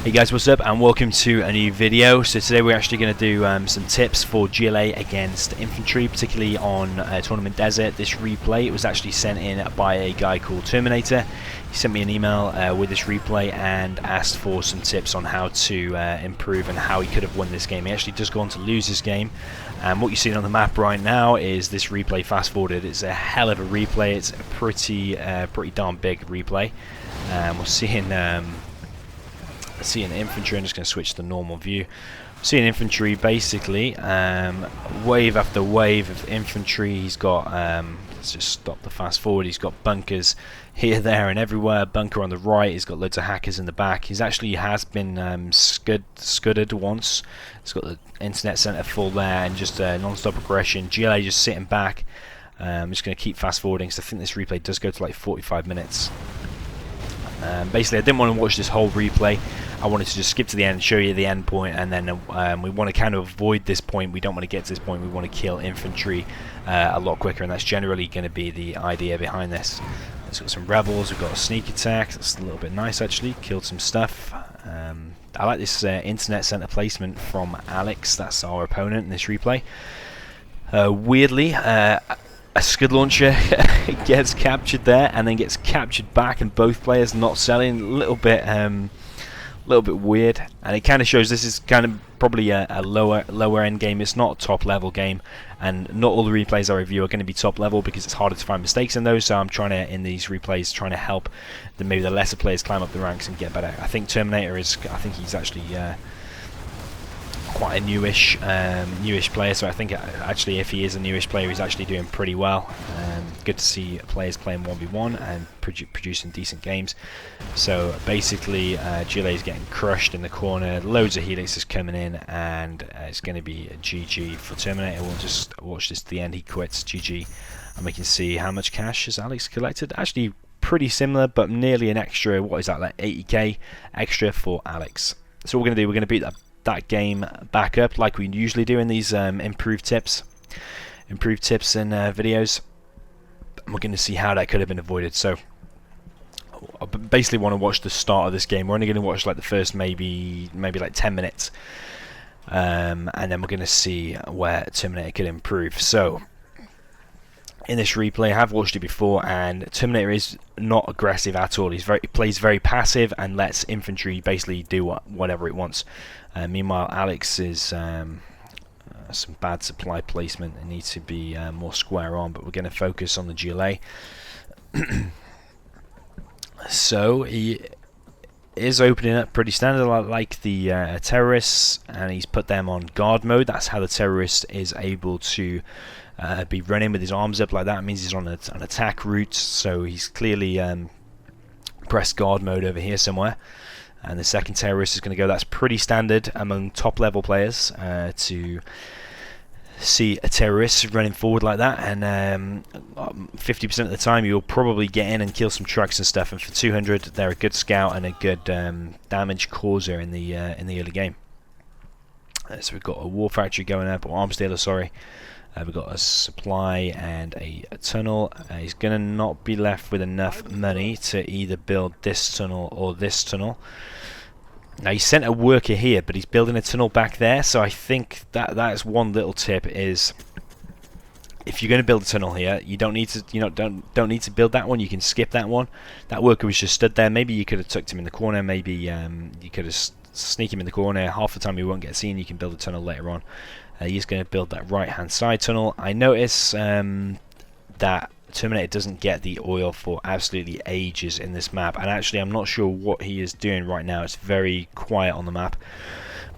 Hey guys, what's up and welcome to a new video. So today we're actually going to do some tips for GLA against Infantry, particularly on Tournament Desert. This replay, it was actually sent in by a guy called TerMiNaToR. He sent me an email with this replay and asked for some tips on how to improve and how he could have won this game. He actually just gone to lose this game, and what you're seeing on the map right now is this replay fast forwarded. It's a hell of a replay. It's a pretty darn big replay. We're seeing infantry. I'm just going to switch to normal view. Seeing infantry basically wave after wave of infantry. He's got let's just stop the fast forward. He's got bunkers here, there and everywhere. Bunker on the right. He's got loads of hackers in the back. He's actually has been scudded once. He's got the internet center full there and just non-stop aggression. GLA just sitting back. I'm just going to keep fast forwarding because I think this replay does go to like 45 minutes. Basically, I didn't want to watch this whole replay. I wanted to just skip to the end and show you the end point, and then we want to kind of avoid this point. We don't want to get to this point. We want to kill infantry a lot quicker, and that's generally going to be the idea behind this. Let's got some rebels. We've got a sneak attack. That's a little bit nice actually. Killed some stuff. I like this internet center placement from Alex. That's our opponent in this replay. Weirdly, a scud launcher gets captured there and then gets captured back, and both players not selling. A little bit weird, and it kind of shows this is kind of probably a lower end game. It's not a top level game, and not all the replays I review are going to be top level because it's harder to find mistakes in those. So I'm trying to, in these replays, trying to help maybe the lesser players climb up the ranks and get better. I think TerMiNaToR is, I think he's actually quite a newish player, so I think actually if he is a newish player, he's actually doing pretty well. Good to see players playing 1v1 and producing decent games. So basically GLA is getting crushed in the corner, loads of helixes coming in, and it's going to be a GG for TerMiNaToR. We'll just watch this to the end. He quits, GG, and we can see how much cash has Alex collected. Actually pretty similar, but nearly an extra, what is that, like 80k extra for Alex. So what we're going to do, we're going to beat that game back up like we usually do in these improved tips and videos. And we're going to see how that could have been avoided. So I basically want to watch the start of this game. We're only going to watch like the first maybe like 10 minutes, and then we're going to see where TerMiNaToR could improve. So in this replay, I have watched it before, and TerMiNaToR is not aggressive at all. He plays very passive and lets infantry basically do whatever it wants. Meanwhile, Alex is some bad supply placement. It needs to be more square on, but we're going to focus on the GLA. So he is opening up pretty standard like the terrorists, and he's put them on guard mode. That's how the terrorist is able to be running with his arms up like that. It means he's on an attack route, so he's clearly pressed guard mode over here somewhere. And the second terrorist is going to go. That's pretty standard among top level players to see a terrorist running forward like that, and 50% of the time you'll probably get in and kill some trucks and stuff, and for 200 they're a good scout and a good damage causer in the early game. So we've got a war factory going up, or arms dealer, sorry. We've got a supply and a tunnel. He's going to not be left with enough money to either build this tunnel or this tunnel. Now he sent a worker here, but he's building a tunnel back there. So I think that is one little tip: is if you're going to build a tunnel here, you don't need to don't need to build that one. You can skip that one. That worker was just stood there. Maybe you could have tucked him in the corner. Maybe you could have sneak him in the corner. Half the time he won't get seen. You can build a tunnel later on. He's going to build that right hand side tunnel. I notice that TerMiNaToR doesn't get the oil for absolutely ages in this map, and actually I'm not sure what he is doing right now. It's very quiet on the map.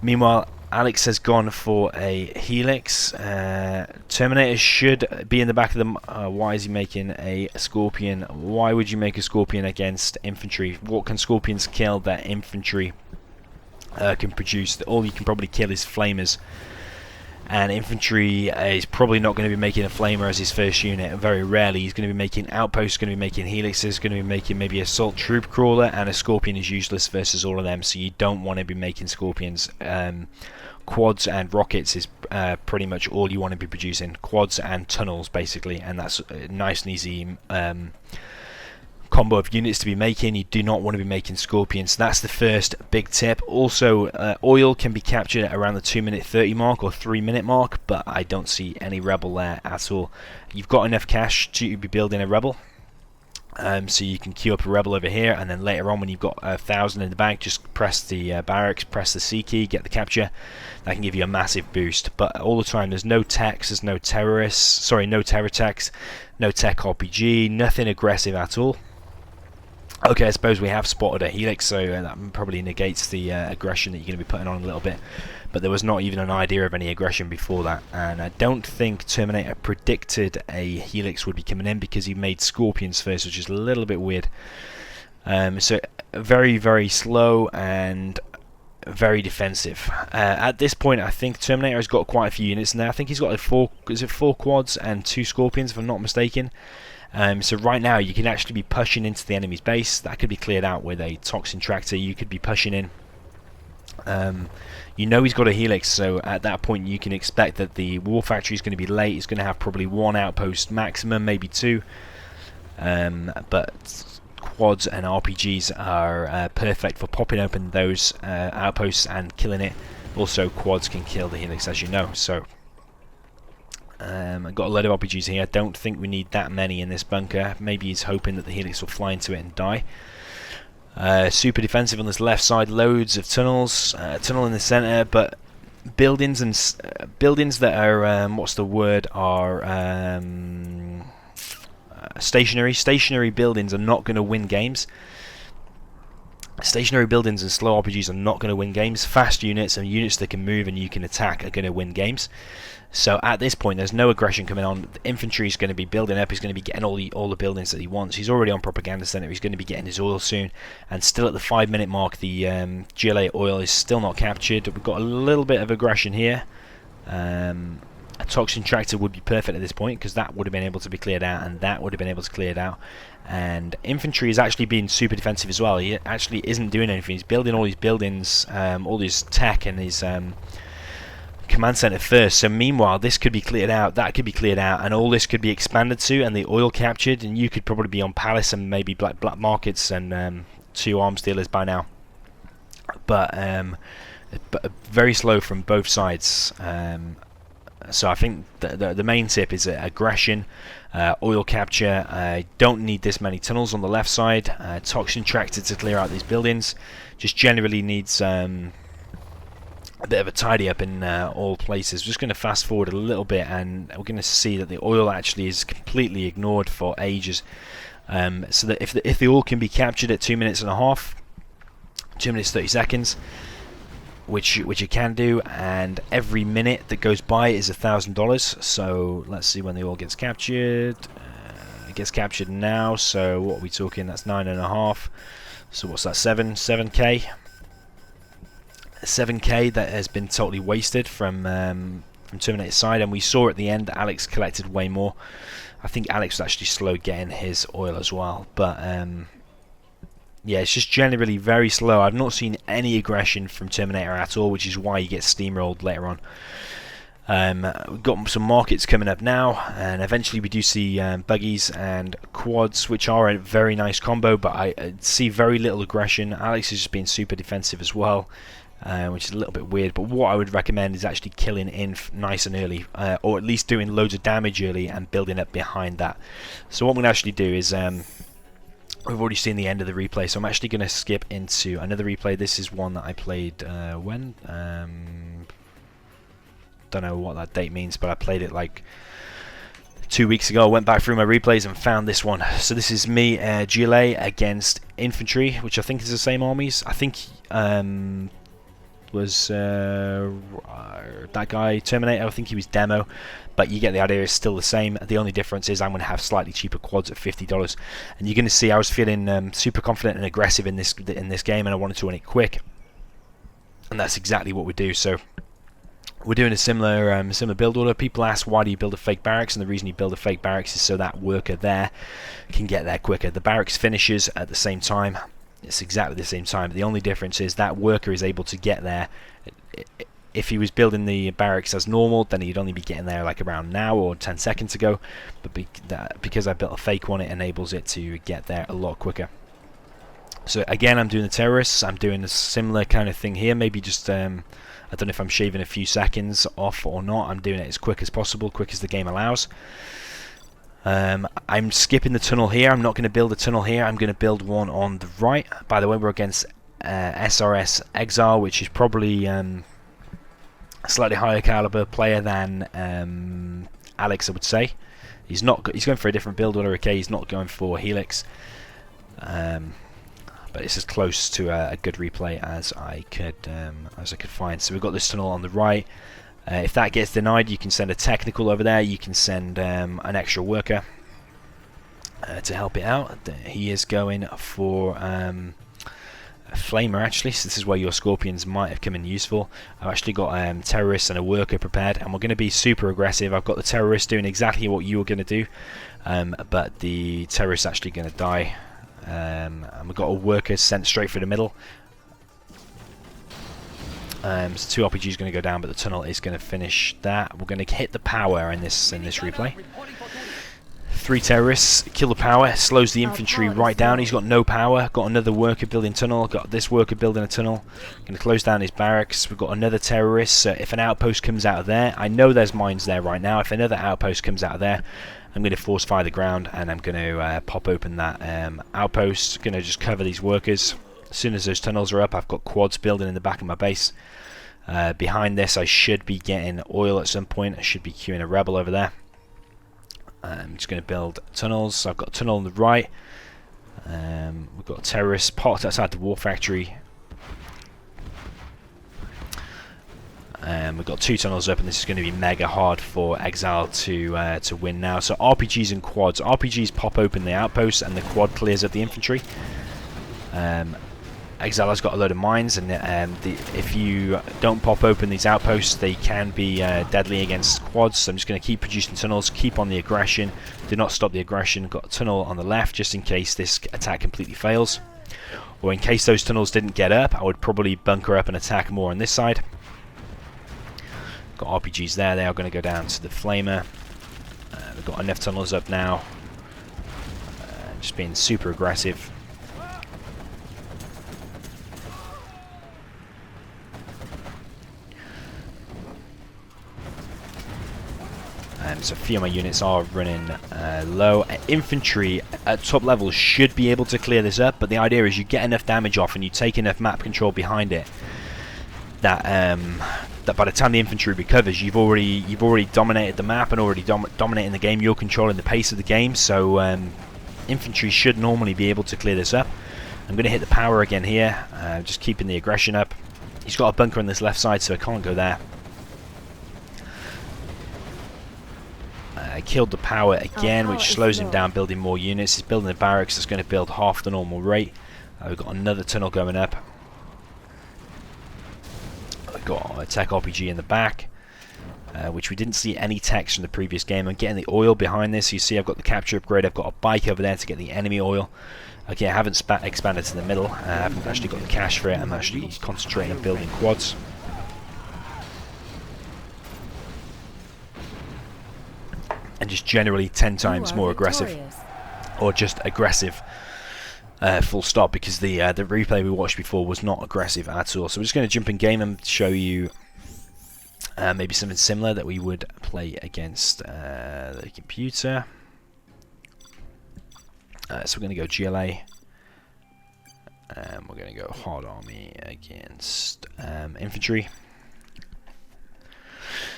Meanwhile, Alex has gone for a helix. TerMiNaToR should be in the back of them. Why is he making a scorpion? Why would you make a scorpion against infantry? What can scorpions kill that infantry can produce? All you can probably kill is flamers. And infantry is probably not going to be making a flamer as his first unit. Very rarely. He's going to be making outposts, going to be making helixes, going to be making maybe assault troop crawler, and a scorpion is useless versus all of them, so you don't want to be making scorpions. Quads and rockets is pretty much all you want to be producing. Quads and tunnels basically, and that's nice and easy combo of units to be making. You do not want to be making Scorpions. That's the first big tip. Also, oil can be captured at around the 2-minute 30 mark or 3-minute mark, but I don't see any rebel there at all. You've got enough cash to be building a rebel. So you can queue up a rebel over here, and then later on when you've got 1,000 in the bank, just press the barracks, press the C key, get the capture. That can give you a massive boost. But all the time there's no techs, there's no terrorists, sorry, no terror techs, no tech RPG, nothing aggressive at all. Okay, I suppose we have spotted a helix, so that probably negates the aggression that you're going to be putting on a little bit. But there was not even an idea of any aggression before that, and I don't think Terminator predicted a helix would be coming in because he made Scorpions first, which is a little bit weird. So very, very slow and very defensive. At this point, I think Terminator has got quite a few units in there. I think he's got like 4 quads and 2 Scorpions, if I'm not mistaken. So right now, you can actually be pushing into the enemy's base. That could be cleared out with a Toxin Tractor. You could be pushing in. You know he's got a helix, so at that point you can expect that the war factory is going to be late. It's going to have probably 1 outpost maximum, maybe 2. But quads and RPGs are perfect for popping open those outposts and killing it. Also, quads can kill the helix, as you know. So I've got a load of RPGs here. I don't think we need that many in this bunker. Maybe he's hoping that the helix will fly into it and die. Super defensive on this left side, loads of tunnels, tunnel in the center, but buildings and buildings that are what's the word, are stationary buildings are not going to win games. Stationary buildings and slow RPGs are not going to win games. Fast units and units that can move and you can attack are going to win games. So at this point, there's no aggression coming on. The infantry is going to be building up. He's going to be getting all the buildings that he wants. He's already on propaganda center. He's going to be getting his oil soon. And still at the 5-minute mark, the GLA oil is still not captured. We've got a little bit of aggression here. A Toxin Tractor would be perfect at this point because that would have been able to be cleared out, and that would have been able to clear it out. And infantry is actually being super defensive as well. He actually isn't doing anything. He's building all these buildings, all his tech and his command center first. So meanwhile, this could be cleared out, that could be cleared out, and all this could be expanded to, and the oil captured, and you could probably be on Palace and maybe black markets and 2 arms dealers by now. But very slow from both sides. So I think the main tip is aggression, oil capture. I don't need this many tunnels on the left side. Toxin Tractor to clear out these buildings. Just generally needs a bit of a tidy up in all places. Just going to fast forward a little bit, and we're going to see that the oil actually is completely ignored for ages. So that if the oil can be captured at 2 minutes and a half, 2 minutes 30 seconds. Which you can do, and every minute that goes by is $1,000. So let's see when the oil gets captured. It gets captured now. So what are we talking? That's 9.5. So what's that? 7K. 7K that has been totally wasted from Terminator's side, and we saw at the end that Alex collected way more. I think Alex was actually slow getting his oil as well, but yeah, it's just generally very slow. I've not seen any aggression from Terminator at all, which is why you get steamrolled later on. We've got some markets coming up now, and eventually we do see buggies and quads, which are a very nice combo, but I see very little aggression. Alex is just being super defensive as well, which is a little bit weird, but what I would recommend is actually killing Inf nice and early, or at least doing loads of damage early and building up behind that. So what I'm going to actually do is... we've already seen the end of the replay, so I'm actually going to skip into another replay. This is one that I played when? Don't know what that date means, but I played it like 2 weeks ago. I went back through my replays and found this one. So this is me, GLA against Infantry, which I think is the same armies. I think was that guy Terminator. I think he was demo, but you get the idea. It's still the same. The only difference is I'm going to have slightly cheaper quads at $50, and you're going to see I was feeling super confident and aggressive in this game, and I wanted to win it quick, and that's exactly what we do. So we're doing a similar build order. People ask, why do you build a fake barracks? And the reason you build a fake barracks is so that worker there can get there quicker. The barracks finishes at the same time. It's exactly the same time. The only difference is that worker is able to get there if he was building the barracks as normal, then he'd only be getting there like around now or 10 seconds ago. But because I built a fake one, it enables it to get there a lot quicker. So again, I'm doing the terrorists. I'm doing a similar kind of thing here. Maybe just I don't know if I'm shaving a few seconds off or not. I'm doing it as quick as possible, quick as the game allows. I'm skipping the tunnel here. I'm not going to build a tunnel here. I'm going to build one on the right. By the way, we're against SRS Exile, which is probably a slightly higher caliber player than Alex, I would say. He's going for a different build order. Okay, he's not going for Helix. But it's as close to a good replay as I could find. So we've got this tunnel on the right. If that gets denied, you can send a technical over there. You can send an extra worker to help it out. He is going for a flamer, actually. So this is where your scorpions might have come in useful. I've actually got terrorists and a worker prepared, and we're going to be super aggressive. I've got the terrorists doing exactly what you were going to do, but the terrorist's actually going to die. And we've got a worker sent straight through the middle. So 2 RPGs going to go down, but the tunnel is going to finish that. We're going to hit the power in this replay. 3 terrorists, kill the power, slows the infantry right down. He's got no power. Got another worker building tunnel. Got this worker building a tunnel. Going to close down his barracks. We've got another terrorist. If an outpost comes out of there, I know there's mines there right now. If another outpost comes out of there, I'm going to force fire the ground, and I'm going to pop open that outpost. Going to just cover these workers. As soon as those tunnels are up, I've got quads building in the back of my base. Behind this, I should be getting oil at some point. I should be queuing a rebel over there. I'm just going to build tunnels. I've got a tunnel on the right. We've got terrorists parked outside the war factory. We've got 2 tunnels up, and this is going to be mega hard for Exile to win now. So RPGs and quads. RPGs pop open the outposts, and the quad clears up the infantry. Exile has got a load of mines, and if you don't pop open these outposts, they can be deadly against quads. So I'm just going to keep producing tunnels, keep on the aggression. Do not stop the aggression. Got a tunnel on the left just in case this attack completely fails. Or in case those tunnels didn't get up, I would probably bunker up and attack more on this side. Got RPGs there. They are going to go down to the flamer. We've got enough tunnels up now. Just being super aggressive. So a few of my units are running low. Infantry at top level should be able to clear this up, but the idea is you get enough damage off and you take enough map control behind it that that by the time the infantry recovers, you've already dominated the map and already dominating the game. You're controlling the pace of the game, so infantry should normally be able to clear this up. I'm going to hit the power again here, just keeping the aggression up. He's got a bunker on this left side, so I can't go there. I killed the power again, which slows him down building more units. He's building the barracks that's going to build half the normal rate. We've got another tunnel going up. I've got a tech RPG in the back, which we didn't see any techs from the previous game. I'm getting the oil behind this. You see I've got the capture upgrade. I've got a bike over there to get the enemy oil. Okay, I haven't expanded to the middle. I haven't actually got the cash for it. I'm actually concentrating on building quads. And just generally 10 times more aggressive, or just aggressive, full stop, because the replay we watched before was not aggressive at all. So we're just going to jump in game and show you maybe something similar that we would play against the computer. So we're going to go GLA, and we're going to go hard army against infantry.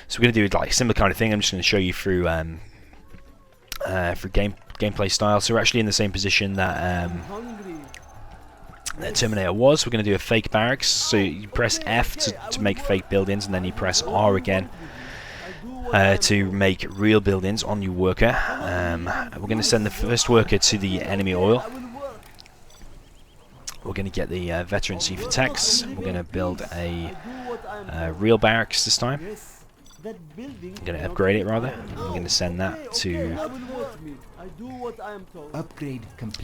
So we're going to do like a similar kind of thing. I'm just going to show you through gameplay style. So we're actually in the same position that TerMiNaToR was. We're going to do a fake barracks. So you press F to make fake buildings, and then you press R again to make real buildings on your worker. We're going to send the first worker to the enemy oil. We're going to get the veterancy for techs. We're going to build a real barracks this time. I'm going to upgrade it rather. I'm going to send that to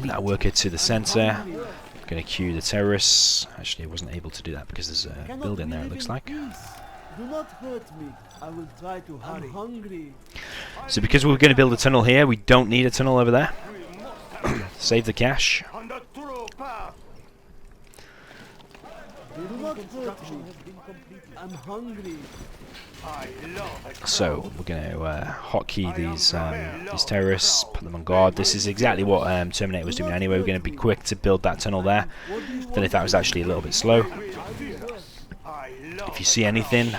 that worker to the center. I'm going to queue the terrorists. Actually, I wasn't able to do that because there's a building there, it looks like. Do not hurt me. I will try to hurry. I'm hungry. So because we're going to build a tunnel here, we don't need a tunnel over there. Save the cash. Do not hurt me. I'm hungry. So we're going to hotkey these terrorists, put them on guard. This is exactly what TerMiNaToR was doing anyway. We're going to be quick to build that tunnel there. Then if that was actually a little bit slow. If you see anything,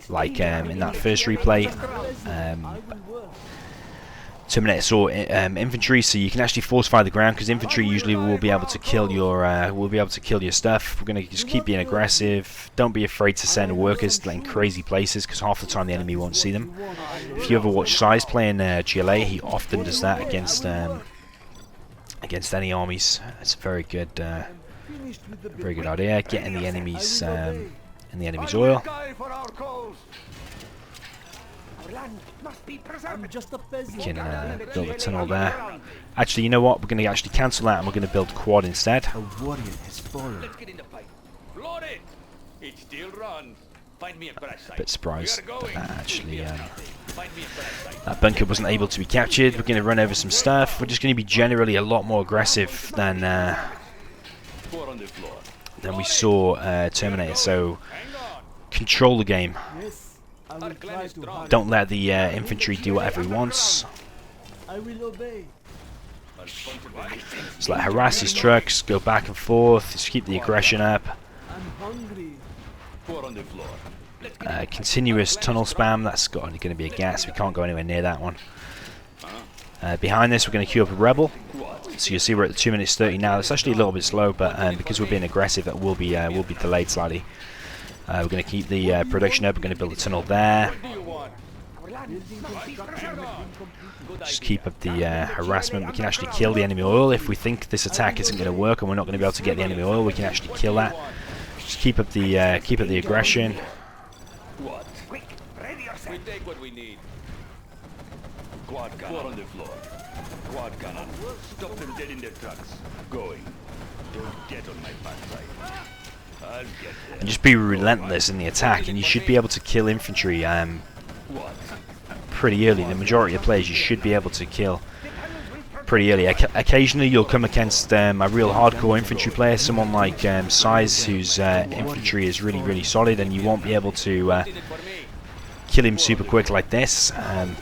like in that first replay, TerMiNaToR saw infantry, so you can actually fortify the ground because infantry usually will be able to kill your stuff. We're going to just keep being aggressive. Don't be afraid to send workers in crazy places because half the time the enemy won't see them. If you ever watch Size playing GLA, he often does that against any armies. It's a very good idea. Getting the enemies in the enemy's oil. We can build a tunnel there. Actually, you know what? We're going to actually cancel that and we're going to build quad instead. A warrior has fallen. A bit surprised that actually that bunker wasn't able to be captured. We're going to run over some stuff. We're just going to be generally a lot more aggressive than we saw TerMiNaToR. So control the game. Don't let the infantry do whatever he wants. I will obey. Just like harass his trucks, go back and forth, just keep the aggression up. I'm hungry. Continuous tunnel spam, that's only going to be a gas, we can't go anywhere near that one. Behind this we're going to queue up a rebel. So you'll see we're at the 2 minutes 30 now. It's actually a little bit slow, but because we're being aggressive that will be delayed slightly. We're going to keep the production up, we're going to build a tunnel there. Just keep up the harassment. We can actually kill the enemy oil. If we think this attack isn't going to work and we're not going to be able to get the enemy oil, we can actually kill that. Just keep up the aggression. We take what we need. Quad gun on the floor. Quad cannon. Stop them dead in their tracks. Going. Don't get on my backside. I'll get there. And just be relentless in the attack, and you should be able to kill infantry pretty early. The majority of players you should be able to kill pretty early. Occasionally you'll come against a real hardcore infantry player, someone like Size, whose infantry is really solid, and you won't be able to kill him super quick like this. And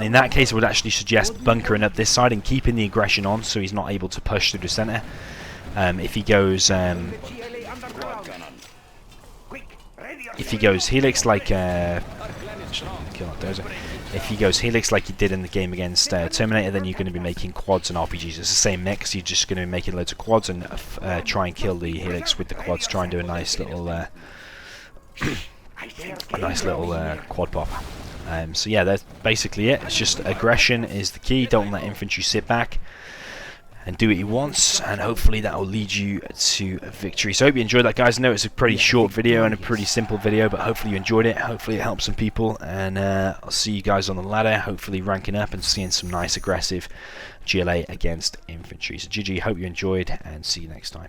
in that case I would actually suggest bunkering up this side and keeping the aggression on so he's not able to push through the center. If he goes helix like if he goes helix like he did in the game against TerMiNaToR, then you're going to be making quads and RPGs. It's the same mix. You're just going to be making loads of quads and try and kill the helix with the quads. Try and do a nice little quad pop. So yeah, that's basically it. It's just aggression is the key. Don't let infantry sit back and do what he wants, and hopefully that will lead you to a victory. So I hope you enjoyed that, guys. I know it's a pretty short video and a pretty simple video, but hopefully you enjoyed it. Hopefully it helped some people, and I'll see you guys on the ladder, hopefully ranking up and seeing some nice aggressive GLA against infantry. So GG, hope you enjoyed, and see you next time.